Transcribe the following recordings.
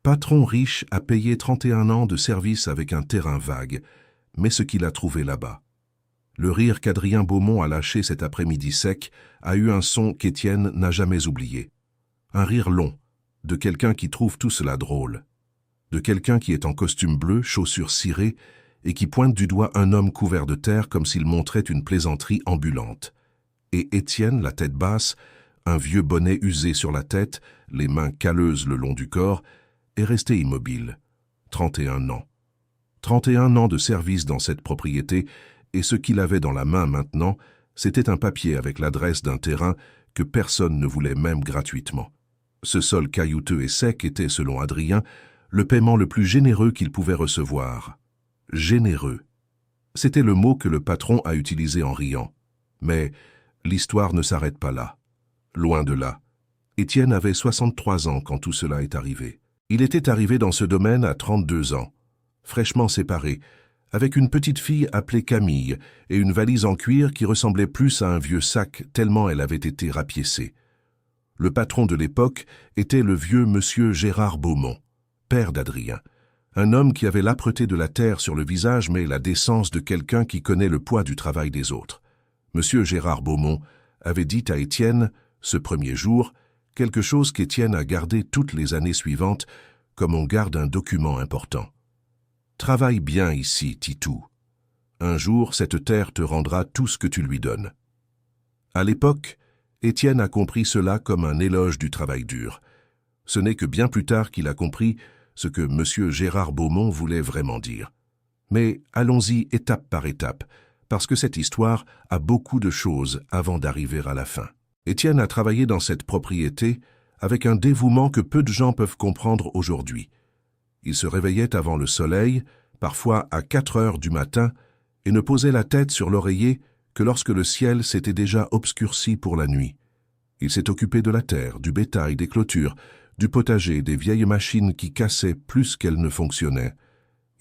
patron riche a payé 31 ans de service avec un terrain vague, mais ce qu'il a trouvé là-bas. Le rire qu'Adrien Beaumont a lâché cet après-midi sec a eu un son qu'Étienne n'a jamais oublié. Un rire long, de quelqu'un qui trouve tout cela drôle. De quelqu'un qui est en costume bleu, chaussures cirées, et qui pointe du doigt un homme couvert de terre comme s'il montrait une plaisanterie ambulante. Et Étienne, la tête basse, un vieux bonnet usé sur la tête, les mains calleuses le long du corps, est resté immobile. 31 ans. 31 ans de service dans cette propriété, et ce qu'il avait dans la main maintenant, c'était un papier avec l'adresse d'un terrain que personne ne voulait même gratuitement. Ce sol caillouteux et sec était, selon Adrien, le paiement le plus généreux qu'il pouvait recevoir. Généreux. C'était le mot que le patron a utilisé en riant. Mais l'histoire ne s'arrête pas là. Loin de là. Étienne avait 63 ans quand tout cela est arrivé. Il était arrivé dans ce domaine à 32 ans, fraîchement séparé, avec une petite fille appelée Camille et une valise en cuir qui ressemblait plus à un vieux sac tellement elle avait été rapiécée. Le patron de l'époque était le vieux monsieur Gérard Beaumont, père d'Adrien, un homme qui avait l'âpreté de la terre sur le visage mais la décence de quelqu'un qui connaît le poids du travail des autres. Monsieur Gérard Beaumont avait dit à Étienne, ce premier jour, quelque chose qu'Étienne a gardé toutes les années suivantes comme on garde un document important. « Travaille bien ici, Titou. Un jour, cette terre te rendra tout ce que tu lui donnes. » À l'époque, Étienne a compris cela comme un éloge du travail dur. Ce n'est que bien plus tard qu'il a compris ce que M. Gérard Beaumont voulait vraiment dire. Mais allons-y étape par étape, parce que cette histoire a beaucoup de choses avant d'arriver à la fin. Étienne a travaillé dans cette propriété avec un dévouement que peu de gens peuvent comprendre aujourd'hui. Il se réveillait avant le soleil, parfois à 4 heures du matin, et ne posait la tête sur l'oreiller que lorsque le ciel s'était déjà obscurci pour la nuit. Il s'est occupé de la terre, du bétail, des clôtures, du potager, des vieilles machines qui cassaient plus qu'elles ne fonctionnaient.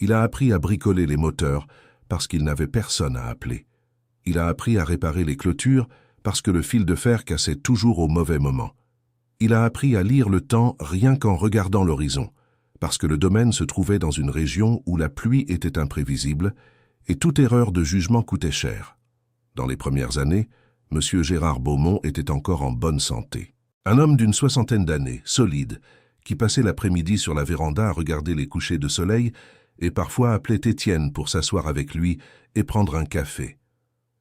Il a appris à bricoler les moteurs parce qu'il n'avait personne à appeler. Il a appris à réparer les clôtures parce que le fil de fer cassait toujours au mauvais moment. Il a appris à lire le temps rien qu'en regardant l'horizon, parce que le domaine se trouvait dans une région où la pluie était imprévisible et toute erreur de jugement coûtait cher. Dans les premières années, M. Gérard Beaumont était encore en bonne santé. Un homme d'une 60aine d'années, solide, qui passait l'après-midi sur la véranda à regarder les couchers de soleil et parfois appelait Étienne pour s'asseoir avec lui et prendre un café.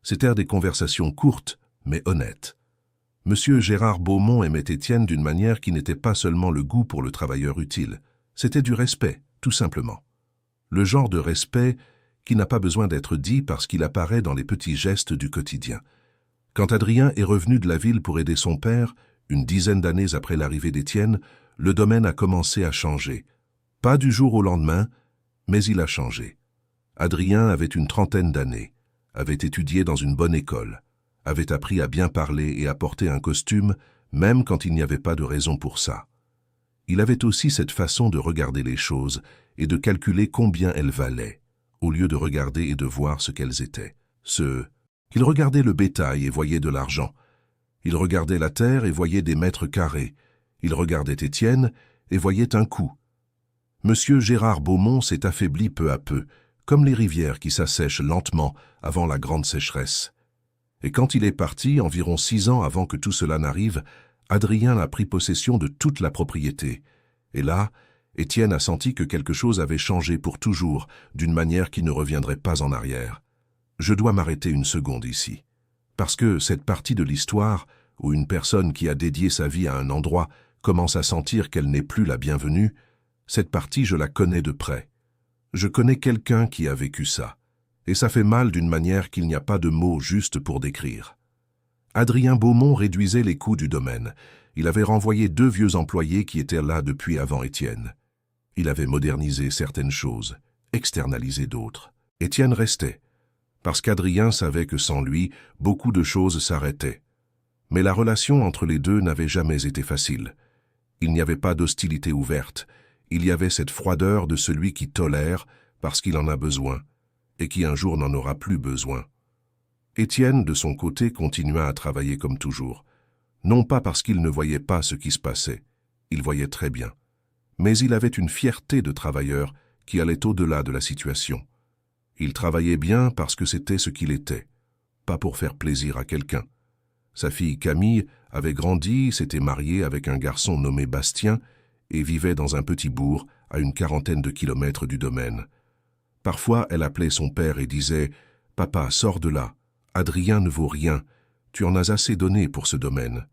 C'étaient des conversations courtes, mais honnêtes. M. Gérard Beaumont aimait Étienne d'une manière qui n'était pas seulement le goût pour le travailleur utile. C'était du respect, tout simplement. Le genre de respect qui n'a pas besoin d'être dit parce qu'il apparaît dans les petits gestes du quotidien. Quand Adrien est revenu de la ville pour aider son père, une dizaine d'années après l'arrivée d'Étienne, le domaine a commencé à changer. Pas du jour au lendemain, mais il a changé. Adrien avait une 30aine d'années, avait étudié dans une bonne école, avait appris à bien parler et à porter un costume, même quand il n'y avait pas de raison pour ça. Il avait aussi cette façon de regarder les choses et de calculer combien elles valaient, au lieu de regarder et de voir ce qu'elles étaient. Il regardait le bétail et voyait de l'argent. Il regardait la terre et voyait des mètres carrés. Il regardait Étienne et voyait un coup. Monsieur Gérard Beaumont s'est affaibli peu à peu, comme les rivières qui s'assèchent lentement avant la grande sécheresse. Et quand il est parti, environ 6 ans avant que tout cela n'arrive, Adrien a pris possession de toute la propriété. Et là, Étienne a senti que quelque chose avait changé pour toujours, d'une manière qui ne reviendrait pas en arrière. Je dois m'arrêter une seconde ici. Parce que cette partie de l'histoire, où une personne qui a dédié sa vie à un endroit commence à sentir qu'elle n'est plus la bienvenue, cette partie je la connais de près. Je connais quelqu'un qui a vécu ça. Et ça fait mal d'une manière qu'il n'y a pas de mots justes pour décrire. Adrien Beaumont réduisait les coûts du domaine. Il avait renvoyé 2 vieux employés qui étaient là depuis avant Étienne. Il avait modernisé certaines choses, externalisé d'autres. Étienne restait, parce qu'Adrien savait que sans lui, beaucoup de choses s'arrêtaient. Mais la relation entre les deux n'avait jamais été facile. Il n'y avait pas d'hostilité ouverte. Il y avait cette froideur de celui qui tolère parce qu'il en a besoin, et qui un jour n'en aura plus besoin. Étienne, de son côté, continua à travailler comme toujours. Non pas parce qu'il ne voyait pas ce qui se passait, il voyait très bien, Mais il avait une fierté de travailleur qui allait au-delà de la situation. Il travaillait bien parce que c'était ce qu'il était, pas pour faire plaisir à quelqu'un. Sa fille Camille avait grandi, s'était mariée avec un garçon nommé Bastien et vivait dans un petit bourg à une 40aine de kilomètres du domaine. Parfois, elle appelait son père et disait « Papa, sors de là. Adrien ne vaut rien. Tu en as assez donné pour ce domaine. »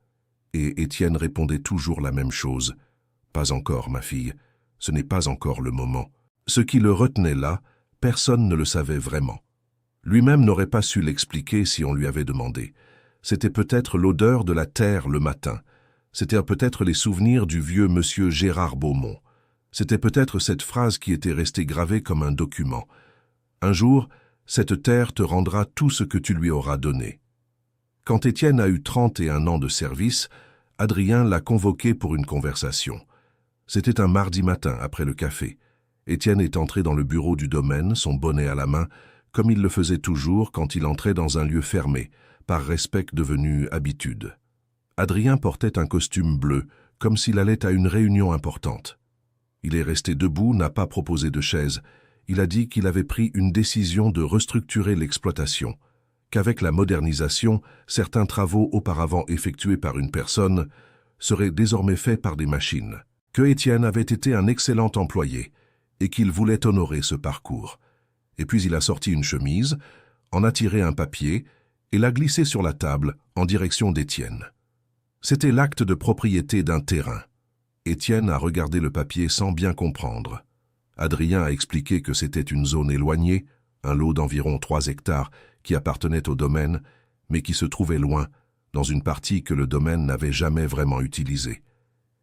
Et Étienne répondait toujours la même chose. « Pas encore, ma fille. Ce n'est pas encore le moment. » Ce qui le retenait là, personne ne le savait vraiment. Lui-même n'aurait pas su l'expliquer si on lui avait demandé. C'était peut-être l'odeur de la terre le matin. C'était peut-être les souvenirs du vieux monsieur Gérard Beaumont. C'était peut-être cette phrase qui était restée gravée comme un document. Un jour, cette terre te rendra tout ce que tu lui auras donné. Quand Étienne a eu 31 ans de service, Adrien l'a convoqué pour une conversation. C'était un mardi matin après le café. Étienne est entré dans le bureau du domaine, son bonnet à la main, comme il le faisait toujours quand il entrait dans un lieu fermé, par respect devenu habitude. Adrien portait un costume bleu, comme s'il allait à une réunion importante. Il est resté debout, n'a pas proposé de chaise. Il a dit qu'il avait pris une décision de restructurer l'exploitation, qu'avec la modernisation, certains travaux auparavant effectués par une personne seraient désormais faits par des machines, que Étienne avait été un excellent employé et qu'il voulait honorer ce parcours. Et puis il a sorti une chemise, en a tiré un papier et l'a glissé sur la table en direction d'Étienne. C'était l'acte de propriété d'un terrain. Étienne a regardé le papier sans bien comprendre. Adrien a expliqué que c'était une zone éloignée, un lot d'environ 3 hectares qui appartenait au domaine, mais qui se trouvait loin, dans une partie que le domaine n'avait jamais vraiment utilisée.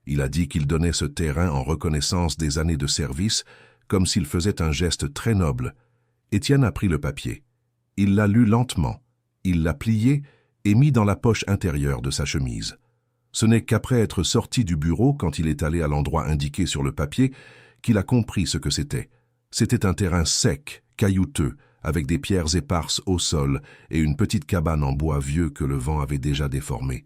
Il a dit qu'il donnait ce terrain en reconnaissance des années de service, comme s'il faisait un geste très noble. Étienne a pris le papier. Il l'a lu lentement. Il l'a plié et mis dans la poche intérieure de sa chemise. Ce n'est qu'après être sorti du bureau, quand il est allé à l'endroit indiqué sur le papier, qu'il a compris ce que c'était. C'était un terrain sec, caillouteux, avec des pierres éparses au sol et une petite cabane en bois vieux que le vent avait déjà déformée.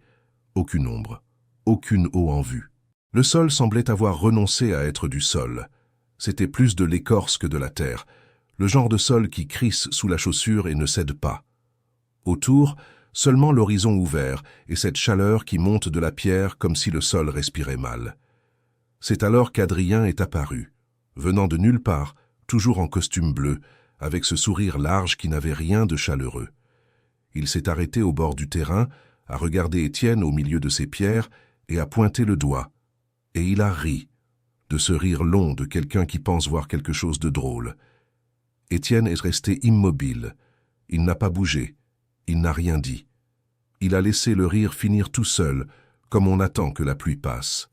Aucune ombre, aucune eau en vue. Le sol semblait avoir renoncé à être du sol. C'était plus de l'écorce que de la terre, le genre de sol qui crisse sous la chaussure et ne cède pas. Autour, seulement l'horizon ouvert et cette chaleur qui monte de la pierre comme si le sol respirait mal. C'est alors qu'Adrien est apparu, venant de nulle part, toujours en costume bleu, avec ce sourire large qui n'avait rien de chaleureux. Il s'est arrêté au bord du terrain, a regardé Étienne au milieu de ses pierres et a pointé le doigt. Et il a ri, de ce rire long de quelqu'un qui pense voir quelque chose de drôle. Étienne est resté immobile. Il n'a pas bougé. Il n'a rien dit. Il a laissé le rire finir tout seul, comme on attend que la pluie passe.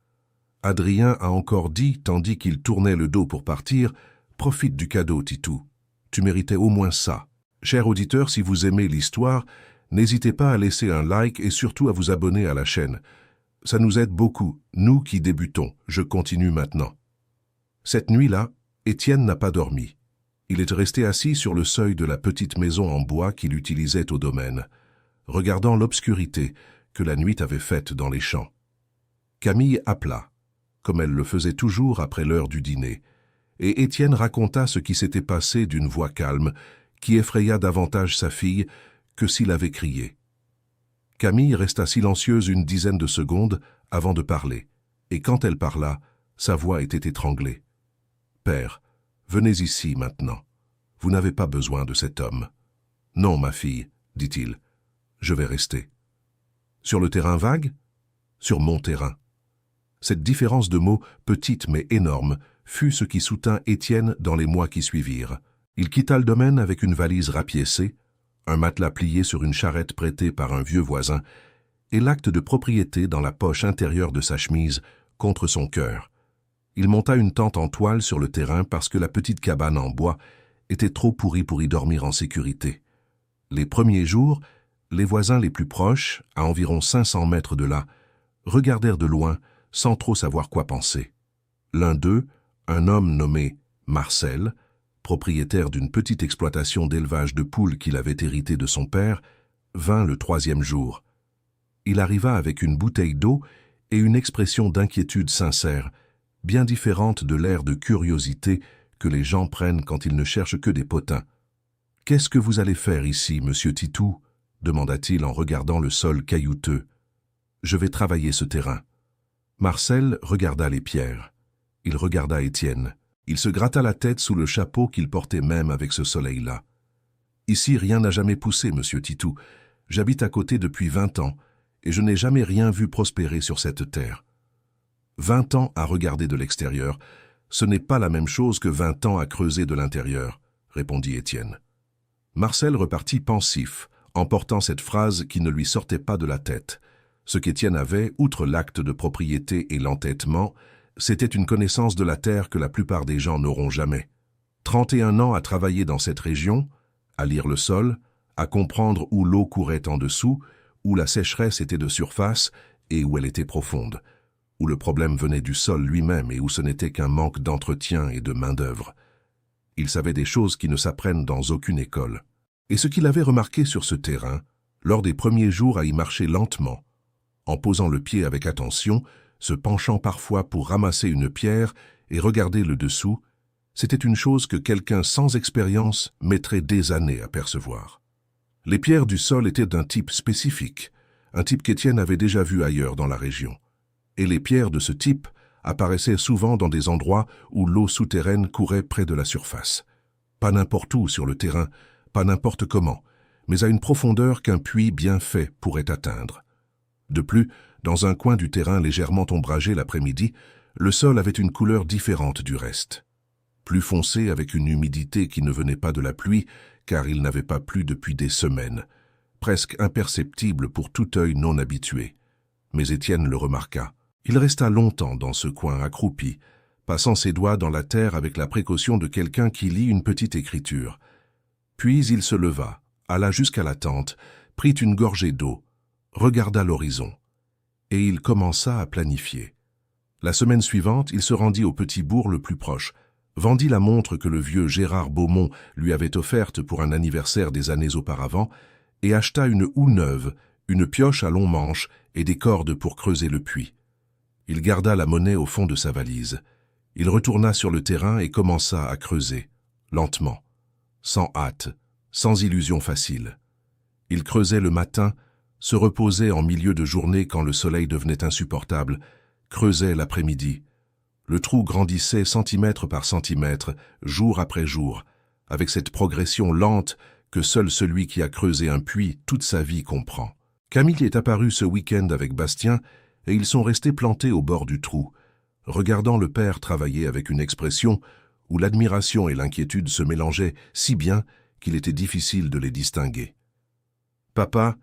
Adrien a encore dit, tandis qu'il tournait le dos pour partir, « Profite du cadeau, Titou. Tu méritais au moins ça. » Chers auditeurs, si vous aimez l'histoire, n'hésitez pas à laisser un like et surtout à vous abonner à la chaîne. Ça nous aide beaucoup, nous qui débutons. Je continue maintenant. Cette nuit-là, Étienne n'a pas dormi. Il est resté assis sur le seuil de la petite maison en bois qu'il utilisait au domaine, regardant l'obscurité que la nuit avait faite dans les champs. Camille appela, comme elle le faisait toujours après l'heure du dîner, et Étienne raconta ce qui s'était passé d'une voix calme qui effraya davantage sa fille que s'il avait crié. Camille resta silencieuse une dizaine de secondes avant de parler, et quand elle parla, sa voix était étranglée. « Père, venez ici maintenant. Vous n'avez pas besoin de cet homme. »« Non, ma fille, dit-il, je vais rester. »« Sur le terrain vague ?»« Sur mon terrain. » Cette différence de mots, petite mais énorme, fut ce qui soutint Étienne dans les mois qui suivirent. Il quitta le domaine avec une valise rapiécée, un matelas plié sur une charrette prêtée par un vieux voisin, et l'acte de propriété dans la poche intérieure de sa chemise, contre son cœur. Il monta une tente en toile sur le terrain parce que la petite cabane en bois était trop pourrie pour y dormir en sécurité. Les premiers jours, les voisins les plus proches, à environ 500 mètres de là, regardèrent de loin sans trop savoir quoi penser. L'un d'eux, un homme nommé Marcel, propriétaire d'une petite exploitation d'élevage de poules qu'il avait hérité de son père, vint le 3e jour. Il arriva avec une bouteille d'eau et une expression d'inquiétude sincère, bien différente de l'air de curiosité que les gens prennent quand ils ne cherchent que des potins. « Qu'est-ce que vous allez faire ici, monsieur Titou ?» demanda-t-il en regardant le sol caillouteux. « Je vais travailler ce terrain. » Marcel regarda les pierres. Il regarda Étienne. Il se gratta la tête sous le chapeau qu'il portait même avec ce soleil-là. « Ici, rien n'a jamais poussé, monsieur Titou. J'habite à côté depuis 20 ans, et je n'ai jamais rien vu prospérer sur cette terre. 20 ans à regarder de l'extérieur, ce n'est pas la même chose que 20 ans à creuser de l'intérieur, répondit Étienne. Marcel repartit pensif, en portant cette phrase qui ne lui sortait pas de la tête. Ce qu'Étienne avait, outre l'acte de propriété et l'entêtement, c'était une connaissance de la terre que la plupart des gens n'auront jamais. 31 ans à travailler dans cette région, à lire le sol, à comprendre où l'eau courait en dessous, où la sécheresse était de surface et où elle était profonde, où le problème venait du sol lui-même et où ce n'était qu'un manque d'entretien et de main-d'œuvre. Il savait des choses qui ne s'apprennent dans aucune école. Et ce qu'il avait remarqué sur ce terrain, lors des premiers jours à y marcher lentement, en posant le pied avec attention, se penchant parfois pour ramasser une pierre et regarder le dessous, c'était une chose que quelqu'un sans expérience mettrait des années à percevoir. Les pierres du sol étaient d'un type spécifique, un type qu'Étienne avait déjà vu ailleurs dans la région. Et les pierres de ce type apparaissaient souvent dans des endroits où l'eau souterraine courait près de la surface. Pas n'importe où sur le terrain, pas n'importe comment, mais à une profondeur qu'un puits bien fait pourrait atteindre. De plus, dans un coin du terrain légèrement ombragé l'après-midi, le sol avait une couleur différente du reste. Plus foncé avec une humidité qui ne venait pas de la pluie, car il n'avait pas plu depuis des semaines, presque imperceptible pour tout œil non habitué. Mais Étienne le remarqua. Il resta longtemps dans ce coin accroupi, passant ses doigts dans la terre avec la précaution de quelqu'un qui lit une petite écriture. Puis il se leva, alla jusqu'à la tente, prit une gorgée d'eau, regarda l'horizon, et il commença à planifier. La semaine suivante, il se rendit au petit bourg le plus proche, vendit la montre que le vieux Gérard Beaumont lui avait offerte pour un anniversaire des années auparavant, et acheta une houe neuve, une pioche à long manche et des cordes pour creuser le puits. Il garda la monnaie au fond de sa valise. Il retourna sur le terrain et commença à creuser, lentement, sans hâte, sans illusion facile. Il creusait le matin, se reposait en milieu de journée quand le soleil devenait insupportable, creusait l'après-midi. Le trou grandissait centimètre par centimètre, jour après jour, avec cette progression lente que seul celui qui a creusé un puits toute sa vie comprend. Camille est apparu ce week-end avec Bastien et ils sont restés plantés au bord du trou, regardant le père travailler avec une expression où l'admiration et l'inquiétude se mélangeaient si bien qu'il était difficile de les distinguer. « Papa,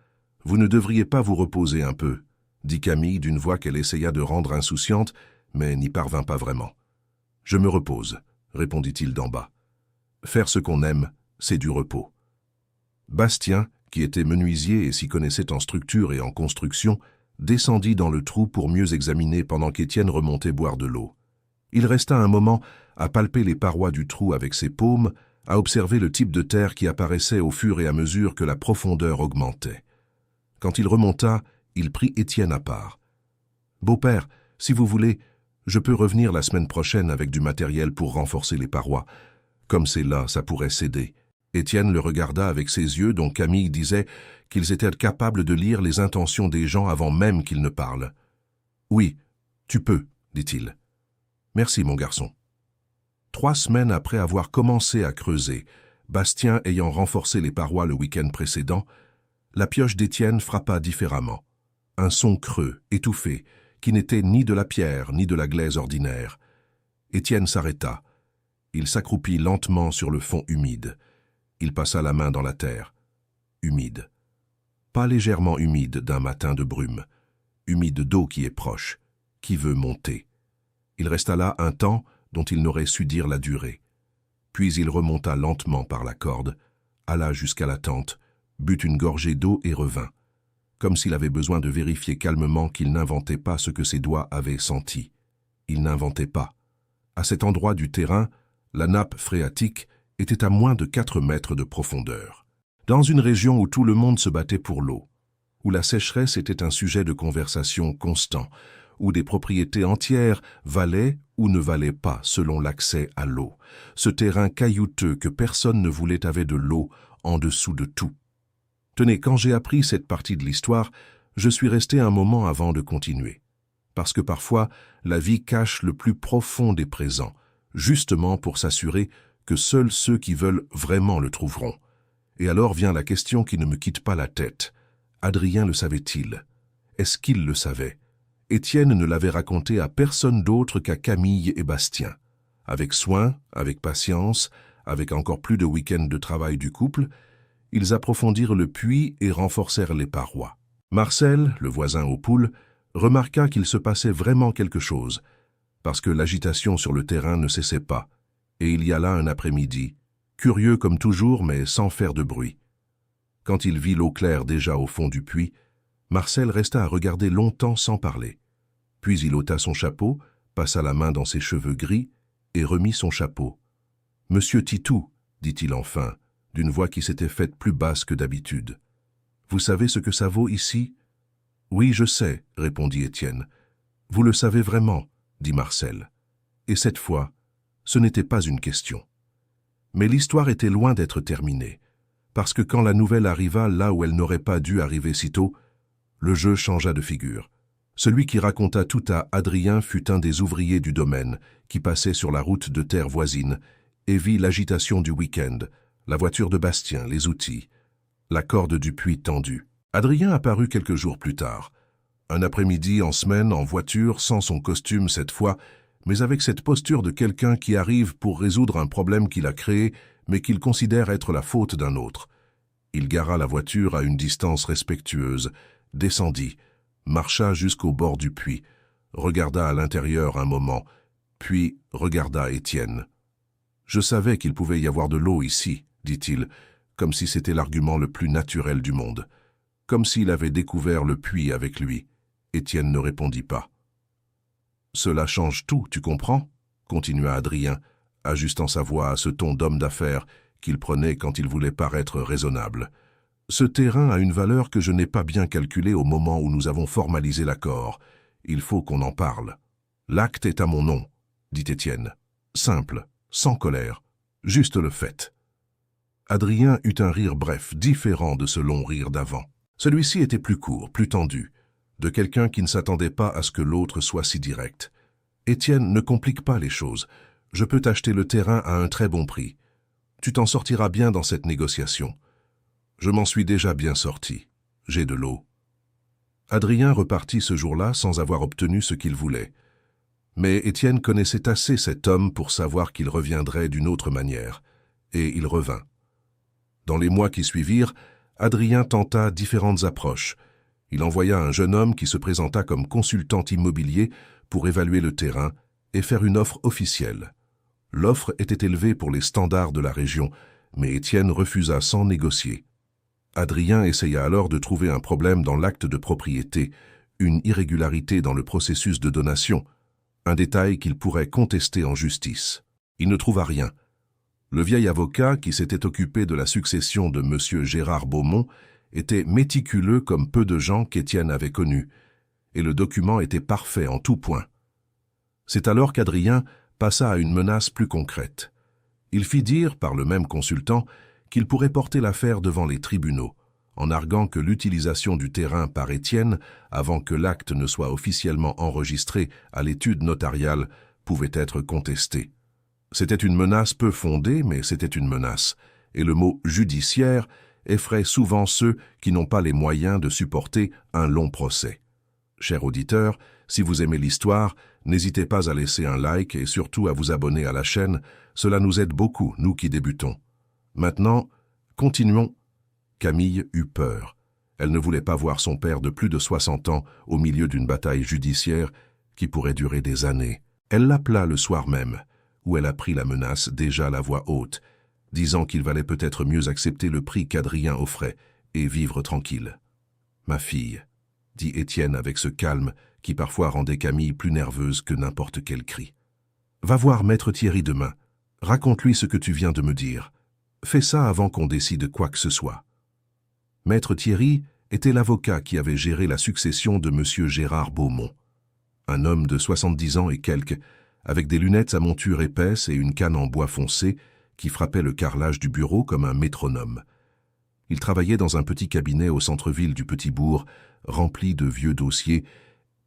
vous ne devriez pas vous reposer un peu » dit Camille d'une voix qu'elle essaya de rendre insouciante, mais n'y parvint pas vraiment. « Je me repose » répondit-il d'en bas. « Faire ce qu'on aime, c'est du repos. » Bastien, qui était menuisier et s'y connaissait en structure et en construction, descendit dans le trou pour mieux examiner pendant qu'Étienne remontait boire de l'eau. Il resta un moment à palper les parois du trou avec ses paumes, à observer le type de terre qui apparaissait au fur et à mesure que la profondeur augmentait. Quand il remonta, il prit Étienne à part. « Beau-père, si vous voulez, je peux revenir la semaine prochaine avec du matériel pour renforcer les parois. Comme c'est là, ça pourrait céder. » Étienne le regarda avec ses yeux dont Camille disait qu'ils étaient capables de lire les intentions des gens avant même qu'ils ne parlent. « Oui, tu peux, » dit-il. « Merci, mon garçon. » 3 semaines après avoir commencé à creuser, Bastien ayant renforcé les parois le week-end précédent, la pioche d'Étienne frappa différemment. Un son creux, étouffé, qui n'était ni de la pierre ni de la glaise ordinaire. Étienne s'arrêta. Il s'accroupit lentement sur le fond humide. Il passa la main dans la terre. Humide. Pas légèrement humide d'un matin de brume. Humide d'eau qui est proche, qui veut monter. Il resta là un temps dont il n'aurait su dire la durée. Puis il remonta lentement par la corde, alla jusqu'à la tente, but une gorgée d'eau et revint, comme s'il avait besoin de vérifier calmement qu'il n'inventait pas ce que ses doigts avaient senti. Il n'inventait pas. À cet endroit du terrain, la nappe phréatique était à moins de 4 mètres de profondeur. Dans une région où tout le monde se battait pour l'eau, où la sécheresse était un sujet de conversation constant, où des propriétés entières valaient ou ne valaient pas selon l'accès à l'eau. Ce terrain caillouteux que personne ne voulait avait de l'eau en dessous de tout. Tenez, quand j'ai appris cette partie de l'histoire, je suis resté un moment avant de continuer. Parce que parfois, la vie cache le plus profond des présents, justement pour s'assurer que seuls ceux qui veulent vraiment le trouveront. Et alors vient la question qui ne me quitte pas la tête. Adrien le savait-il? Est-ce qu'il le savait? Étienne ne l'avait raconté à personne d'autre qu'à Camille et Bastien. Avec soin, avec patience, avec encore plus de week-ends de travail du couple, ils approfondirent le puits et renforcèrent les parois. Marcel, le voisin aux poules, remarqua qu'il se passait vraiment quelque chose, parce que l'agitation sur le terrain ne cessait pas, et il y alla un après-midi, curieux comme toujours mais sans faire de bruit. Quand il vit l'eau claire déjà au fond du puits, Marcel resta à regarder longtemps sans parler. Puis il ôta son chapeau, passa la main dans ses cheveux gris et remit son chapeau. « Monsieur Titou, dit-il enfin, d'une voix qui s'était faite plus basse que d'habitude. « Vous savez ce que ça vaut ici ?»« Oui, je sais, répondit Étienne. « Vous le savez vraiment, dit Marcel. Et cette fois, ce n'était pas une question. Mais l'histoire était loin d'être terminée, parce que quand la nouvelle arriva là où elle n'aurait pas dû arriver si tôt, le jeu changea de figure. Celui qui raconta tout à Adrien fut un des ouvriers du domaine, qui passait sur la route de terre voisine, et vit l'agitation du week-end, la voiture de Bastien, les outils, la corde du puits tendue. Adrien apparut quelques jours plus tard. Un après-midi en semaine, en voiture, sans son costume cette fois, mais avec cette posture de quelqu'un qui arrive pour résoudre un problème qu'il a créé, mais qu'il considère être la faute d'un autre. Il gara la voiture à une distance respectueuse, descendit, marcha jusqu'au bord du puits, regarda à l'intérieur un moment, puis regarda Étienne. « Je savais qu'il pouvait y avoir de l'eau ici, dit-il, comme si c'était l'argument le plus naturel du monde. Comme s'il avait découvert le puits avec lui. Étienne ne répondit pas. « Cela change tout, tu comprends ?» continua Adrien, ajustant sa voix à ce ton d'homme d'affaires qu'il prenait quand il voulait paraître raisonnable. « Ce terrain a une valeur que je n'ai pas bien calculée au moment où nous avons formalisé l'accord. Il faut qu'on en parle. »« L'acte est à mon nom, » dit Étienne. « Simple, sans colère, juste le fait. » Adrien eut un rire bref, différent de ce long rire d'avant. Celui-ci était plus court, plus tendu, de quelqu'un qui ne s'attendait pas à ce que l'autre soit si direct. « Étienne, ne complique pas les choses. Je peux t'acheter le terrain à un très bon prix. Tu t'en sortiras bien dans cette négociation. Je m'en suis déjà bien sorti. J'ai de l'eau. » Adrien repartit ce jour-là sans avoir obtenu ce qu'il voulait. Mais Étienne connaissait assez cet homme pour savoir qu'il reviendrait d'une autre manière, et il revint. Dans les mois qui suivirent, Adrien tenta différentes approches. Il envoya un jeune homme qui se présenta comme consultant immobilier pour évaluer le terrain et faire une offre officielle. L'offre était élevée pour les standards de la région, mais Étienne refusa sans négocier. Adrien essaya alors de trouver un problème dans l'acte de propriété, une irrégularité dans le processus de donation, un détail qu'il pourrait contester en justice. Il ne trouva rien. Le vieil avocat, qui s'était occupé de la succession de M. Gérard Beaumont, était méticuleux comme peu de gens qu'Étienne avait connus, et le document était parfait en tout point. C'est alors qu'Adrien passa à une menace plus concrète. Il fit dire, par le même consultant, qu'il pourrait porter l'affaire devant les tribunaux, en arguant que l'utilisation du terrain par Étienne, avant que l'acte ne soit officiellement enregistré à l'étude notariale, pouvait être contestée. C'était une menace peu fondée, mais c'était une menace, et le mot « judiciaire » effraie souvent ceux qui n'ont pas les moyens de supporter un long procès. Cher auditeur, si vous aimez l'histoire, n'hésitez pas à laisser un like et surtout à vous abonner à la chaîne, cela nous aide beaucoup, nous qui débutons. Maintenant, continuons. Camille eut peur. Elle ne voulait pas voir son père de plus de 60 ans au milieu d'une bataille judiciaire qui pourrait durer des années. Elle l'appela le soir même, où elle apprit la menace déjà à la voix haute, disant qu'il valait peut-être mieux accepter le prix qu'Adrien offrait et vivre tranquille. « Ma fille, » dit Étienne avec ce calme qui parfois rendait Camille plus nerveuse que n'importe quel cri. « Va voir maître Thierry demain. Raconte-lui ce que tu viens de me dire. Fais ça avant qu'on décide quoi que ce soit. » Maître Thierry était l'avocat qui avait géré la succession de M. Gérard Beaumont. un homme de 70 ans et quelques, avec des lunettes à monture épaisse et une canne en bois foncé qui frappait le carrelage du bureau comme un métronome. Il travaillait dans un petit cabinet au centre-ville du petit bourg, rempli de vieux dossiers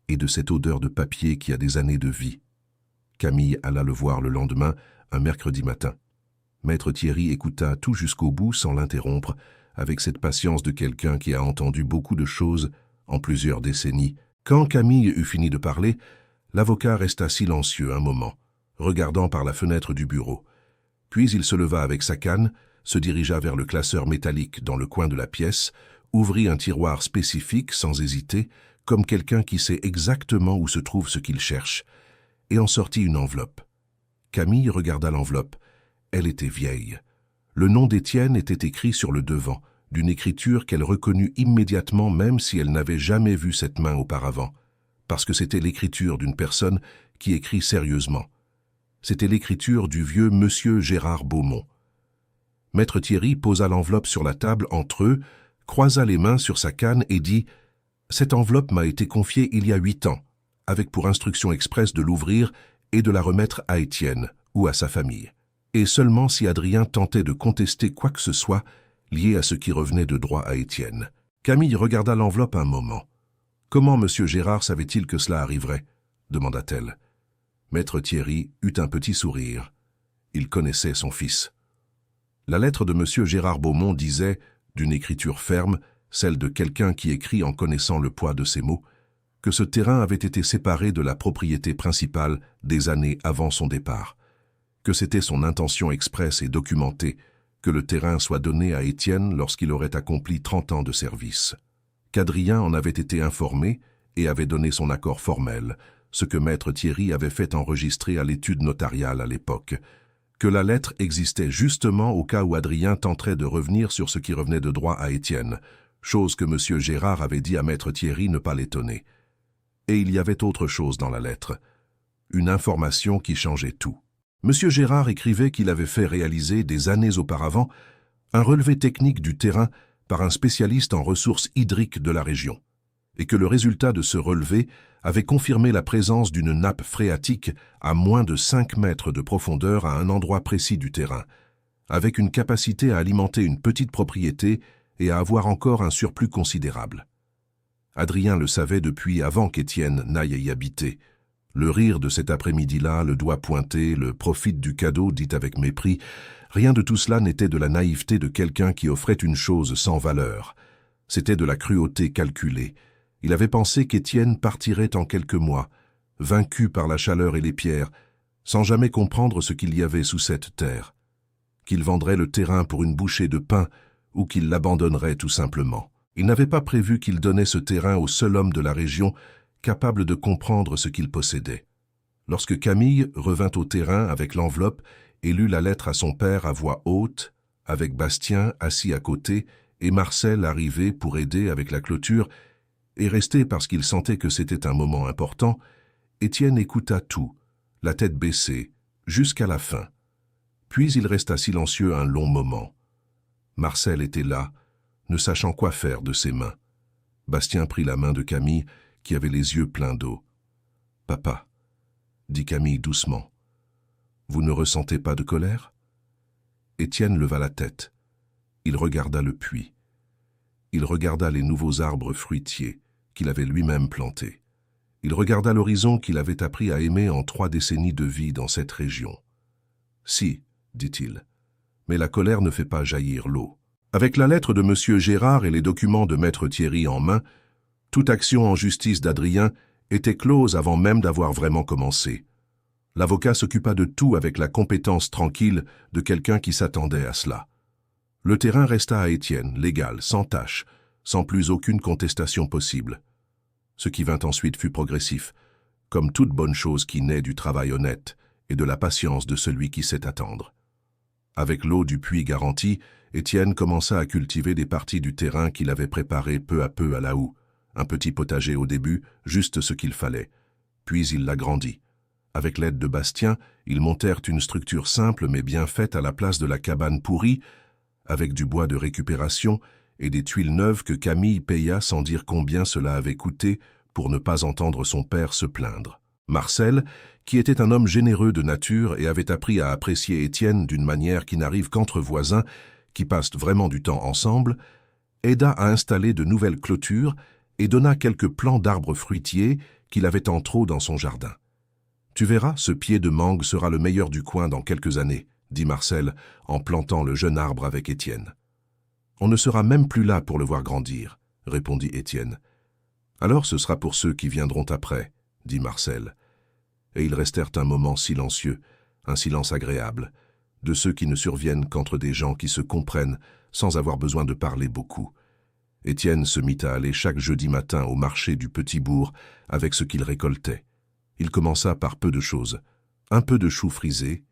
et de cette odeur de papier qui a des années de vie. Camille alla le voir le lendemain, un mercredi matin. Maître Thierry écouta tout jusqu'au bout sans l'interrompre, avec cette patience de quelqu'un qui a entendu beaucoup de choses en plusieurs décennies. Quand Camille eut fini de parler, l'avocat resta silencieux un moment, regardant par la fenêtre du bureau. Puis il se leva avec sa canne, se dirigea vers le classeur métallique dans le coin de la pièce, ouvrit un tiroir spécifique sans hésiter, comme quelqu'un qui sait exactement où se trouve ce qu'il cherche, et en sortit une enveloppe. Camille regarda l'enveloppe. Elle était vieille. Le nom d'Étienne était écrit sur le devant, d'une écriture qu'elle reconnut immédiatement même si elle n'avait jamais vu cette main auparavant, parce que c'était l'écriture d'une personne qui écrit sérieusement. C'était l'écriture du vieux monsieur Gérard Beaumont. Maître Thierry posa l'enveloppe sur la table entre eux, croisa les mains sur sa canne et dit « Cette enveloppe m'a été confiée il y a 8 ans, avec pour instruction expresse de l'ouvrir et de la remettre à Étienne ou à sa famille. Et seulement si Adrien tentait de contester quoi que ce soit lié à ce qui revenait de droit à Étienne. » Camille regarda l'enveloppe un moment. « Comment M. Gérard savait-il que cela arriverait » demanda-t-elle. Maître Thierry eut un petit sourire. Il connaissait son fils. La lettre de M. Gérard Beaumont disait, d'une écriture ferme, celle de quelqu'un qui écrit en connaissant le poids de ses mots, que ce terrain avait été séparé de la propriété principale des années avant son départ, que c'était son intention expresse et documentée que le terrain soit donné à Étienne lorsqu'il aurait accompli 30 ans de service, qu'Adrien en avait été informé et avait donné son accord formel, ce que Maître Thierry avait fait enregistrer à l'étude notariale à l'époque, que la lettre existait justement au cas où Adrien tenterait de revenir sur ce qui revenait de droit à Étienne, chose que M. Gérard avait dit à Maître Thierry ne pas l'étonner. Et il y avait autre chose dans la lettre, une information qui changeait tout. M. Gérard écrivait qu'il avait fait réaliser des années auparavant un relevé technique du terrain par un spécialiste en ressources hydriques de la région, et que le résultat de ce relevé avait confirmé la présence d'une nappe phréatique à moins de 5 mètres de profondeur à un endroit précis du terrain, avec une capacité à alimenter une petite propriété et à avoir encore un surplus considérable. Adrien le savait depuis avant qu'Étienne n'aille y habiter. Le rire de cet après-midi-là, le doigt pointé, le profite du cadeau dit avec mépris, rien de tout cela n'était de la naïveté de quelqu'un qui offrait une chose sans valeur. C'était de la cruauté calculée. Il avait pensé qu'Étienne partirait en quelques mois, vaincu par la chaleur et les pierres, sans jamais comprendre ce qu'il y avait sous cette terre, qu'il vendrait le terrain pour une bouchée de pain ou qu'il l'abandonnerait tout simplement. Il n'avait pas prévu qu'il donnait ce terrain au seul homme de la région capable de comprendre ce qu'il possédait. Lorsque Camille revint au terrain avec l'enveloppe et lut la lettre à son père à voix haute, avec Bastien assis à côté et Marcel arrivé pour aider avec la clôture, et resté parce qu'il sentait que c'était un moment important, Étienne écouta tout, la tête baissée, jusqu'à la fin. Puis il resta silencieux un long moment. Marcel était là, ne sachant quoi faire de ses mains. Bastien prit la main de Camille, qui avait les yeux pleins d'eau. « Papa, » dit Camille doucement, « vous ne ressentez pas de colère ?» Étienne leva la tête. Il regarda le puits. Il regarda les nouveaux arbres fruitiers qu'il avait lui-même plantés. Il regarda l'horizon qu'il avait appris à aimer en 3 décennies de vie dans cette région. « Si, » dit-il, « mais la colère ne fait pas jaillir l'eau. » Avec la lettre de M. Gérard et les documents de Maître Thierry en main, toute action en justice d'Adrien était close avant même d'avoir vraiment commencé. L'avocat s'occupa de tout avec la compétence tranquille de quelqu'un qui s'attendait à cela. Le terrain resta à Étienne, légal, sans tâche, sans plus aucune contestation possible. Ce qui vint ensuite fut progressif, comme toute bonne chose qui naît du travail honnête et de la patience de celui qui sait attendre. Avec l'eau du puits garantie, Étienne commença à cultiver des parties du terrain qu'il avait préparées peu à peu à la houe. Un petit potager au début, juste ce qu'il fallait. Puis il l'agrandit. Avec l'aide de Bastien, ils montèrent une structure simple mais bien faite à la place de la cabane pourrie, avec du bois de récupération et des tuiles neuves que Camille paya sans dire combien cela avait coûté pour ne pas entendre son père se plaindre. Marcel, qui était un homme généreux de nature et avait appris à apprécier Étienne d'une manière qui n'arrive qu'entre voisins, qui passent vraiment du temps ensemble, aida à installer de nouvelles clôtures et donna quelques plants d'arbres fruitiers qu'il avait en trop dans son jardin. « Tu verras, ce pied de mangue sera le meilleur du coin dans quelques années, » dit Marcel en plantant le jeune arbre avec Étienne. « On ne sera même plus là pour le voir grandir, » répondit Étienne. « Alors ce sera pour ceux qui viendront après, » dit Marcel. Et ils restèrent un moment silencieux, un silence agréable, de ceux qui ne surviennent qu'entre des gens qui se comprennent sans avoir besoin de parler beaucoup. Étienne se mit à aller chaque jeudi matin au marché du petit bourg avec ce qu'il récoltait. Il commença par peu de choses, un peu de choux frisés,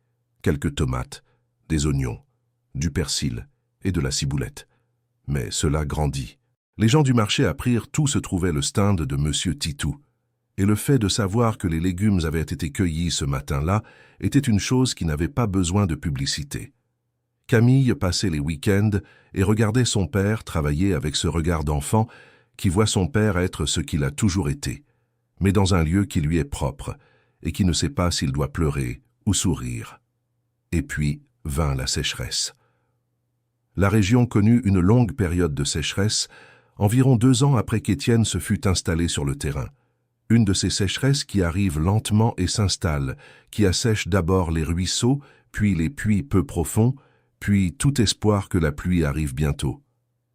quelques tomates, des oignons, du persil et de la ciboulette. Mais cela grandit. Les gens du marché apprirent où se trouvait le stand de Monsieur Titou, et le fait de savoir que les légumes avaient été cueillis ce matin-là était une chose qui n'avait pas besoin de publicité. Camille passait les week-ends et regardait son père travailler avec ce regard d'enfant qui voit son père être ce qu'il a toujours été, mais dans un lieu qui lui est propre et qui ne sait pas s'il doit pleurer ou sourire. Et puis vint la sécheresse. La région connut une longue période de sécheresse, environ 2 ans après qu'Étienne se fût installé sur le terrain. Une de ces sécheresses qui arrivent lentement et s'installent, qui assèchent d'abord les ruisseaux, puis les puits peu profonds, puis tout espoir que la pluie arrive bientôt.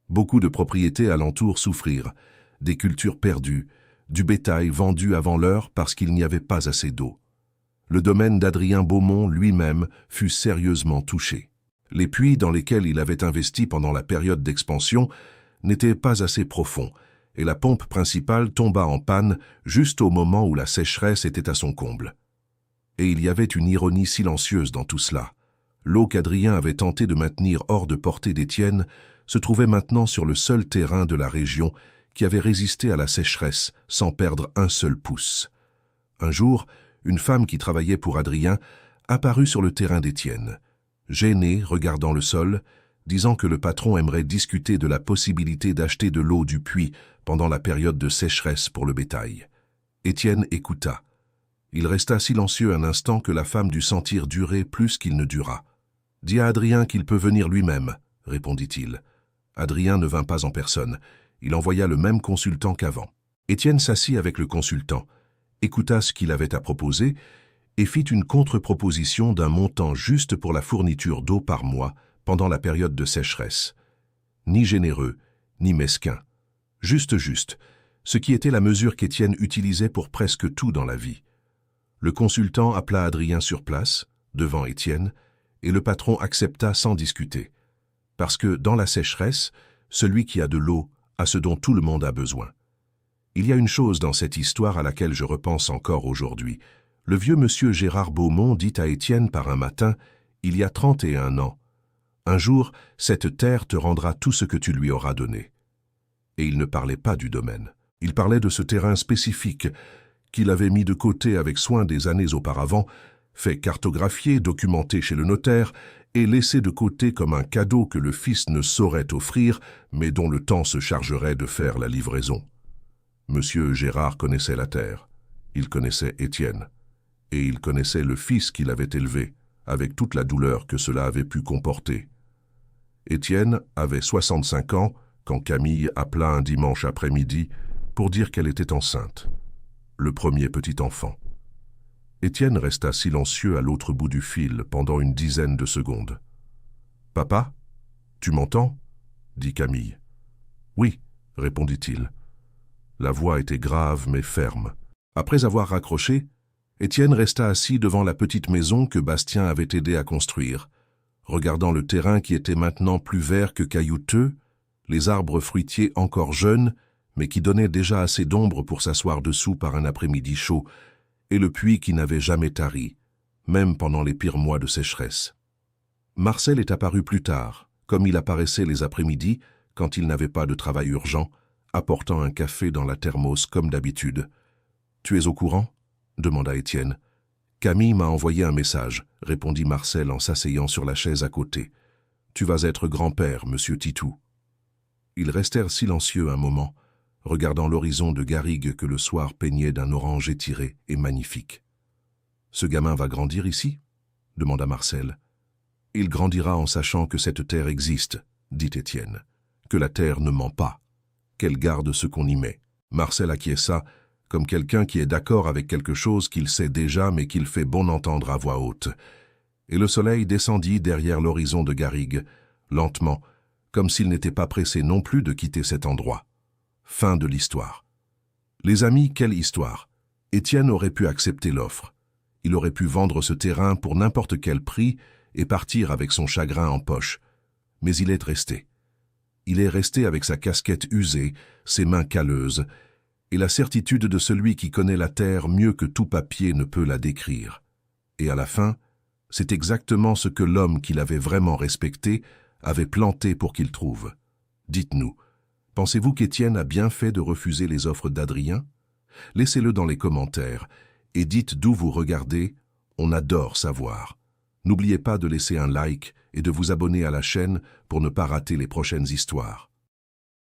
Beaucoup de propriétés alentour souffrirent, des cultures perdues, du bétail vendu avant l'heure parce qu'il n'y avait pas assez d'eau. Le domaine d'Adrien Beaumont lui-même fut sérieusement touché. Les puits dans lesquels il avait investi pendant la période d'expansion n'étaient pas assez profonds, et la pompe principale tomba en panne juste au moment où la sécheresse était à son comble. Et il y avait une ironie silencieuse dans tout cela. L'eau qu'Adrien avait tenté de maintenir hors de portée d'Étienne se trouvait maintenant sur le seul terrain de la région qui avait résisté à la sécheresse sans perdre un seul pouce. Un jour, une femme qui travaillait pour Adrien apparut sur le terrain d'Étienne, gênée, regardant le sol, disant que le patron aimerait discuter de la possibilité d'acheter de l'eau du puits pendant la période de sécheresse pour le bétail. Étienne écouta. Il resta silencieux un instant que la femme dut sentir durer plus qu'il ne dura. « Dis à Adrien qu'il peut venir lui-même, » répondit-il. Adrien ne vint pas en personne. Il envoya le même consultant qu'avant. Étienne s'assit avec le consultant, écouta ce qu'il avait à proposer et fit une contre-proposition d'un montant juste pour la fourniture d'eau par mois pendant la période de sécheresse. Ni généreux, ni mesquin. Juste, ce qui était la mesure qu'Étienne utilisait pour presque tout dans la vie. Le consultant appela Adrien sur place, devant Étienne, et le patron accepta sans discuter. Parce que, dans la sécheresse, celui qui a de l'eau a ce dont tout le monde a besoin. Il y a une chose dans cette histoire à laquelle je repense encore aujourd'hui. Le vieux monsieur Gérard Beaumont dit à Étienne par un matin, il y a 31 ans, « Un jour, cette terre te rendra tout ce que tu lui auras donné. » Et il ne parlait pas du domaine. Il parlait de ce terrain spécifique qu'il avait mis de côté avec soin des années auparavant, fait cartographier, documenté chez le notaire et laissé de côté comme un cadeau que le fils ne saurait offrir, mais dont le temps se chargerait de faire la livraison. Monsieur Gérard connaissait la terre, il connaissait Étienne, et il connaissait le fils qu'il avait élevé, avec toute la douleur que cela avait pu comporter. Étienne avait 65 ans quand Camille appela un dimanche après-midi pour dire qu'elle était enceinte, le premier petit enfant. Étienne resta silencieux à l'autre bout du fil pendant une dizaine de secondes. « Papa, tu m'entends » dit Camille. « Oui, » répondit-il. La voix était grave mais ferme. Après avoir raccroché, Étienne resta assis devant la petite maison que Bastien avait aidé à construire, regardant le terrain qui était maintenant plus vert que caillouteux, les arbres fruitiers encore jeunes, mais qui donnaient déjà assez d'ombre pour s'asseoir dessous par un après-midi chaud, et le puits qui n'avait jamais tari, même pendant les pires mois de sécheresse. Marcel est apparu plus tard, comme il apparaissait les après-midi, quand il n'avait pas de travail urgent, apportant un café dans la thermos comme d'habitude. « Tu es au courant » demanda Étienne. « Camille m'a envoyé un message, » répondit Marcel en s'asseyant sur la chaise à côté. « Tu vas être grand-père, monsieur Titou. » Ils restèrent silencieux un moment, regardant l'horizon de garrigues que le soir peignait d'un orange étiré et magnifique. « Ce gamin va grandir ici ?» demanda Marcel. « Il grandira en sachant que cette terre existe, » dit Étienne, « que la terre ne ment pas, qu'elle garde ce qu'on y met. » Marcel acquiesça, comme quelqu'un qui est d'accord avec quelque chose qu'il sait déjà mais qu'il fait bon entendre à voix haute. Et le soleil descendit derrière l'horizon de garrigues, lentement, comme s'il n'était pas pressé non plus de quitter cet endroit. Fin de l'histoire. Les amis, quelle histoire! Étienne aurait pu accepter l'offre. Il aurait pu vendre ce terrain pour n'importe quel prix et partir avec son chagrin en poche. Mais il est resté. Il est resté avec sa casquette usée, ses mains calleuses, et la certitude de celui qui connaît la terre mieux que tout papier ne peut la décrire. Et à la fin, c'est exactement ce que l'homme qu'il avait vraiment respecté avait planté pour qu'il trouve. Dites-nous, pensez-vous qu'Étienne a bien fait de refuser les offres d'Adrien? Laissez-le dans les commentaires et dites d'où vous regardez, on adore savoir. N'oubliez pas de laisser un like et de vous abonner à la chaîne pour ne pas rater les prochaines histoires.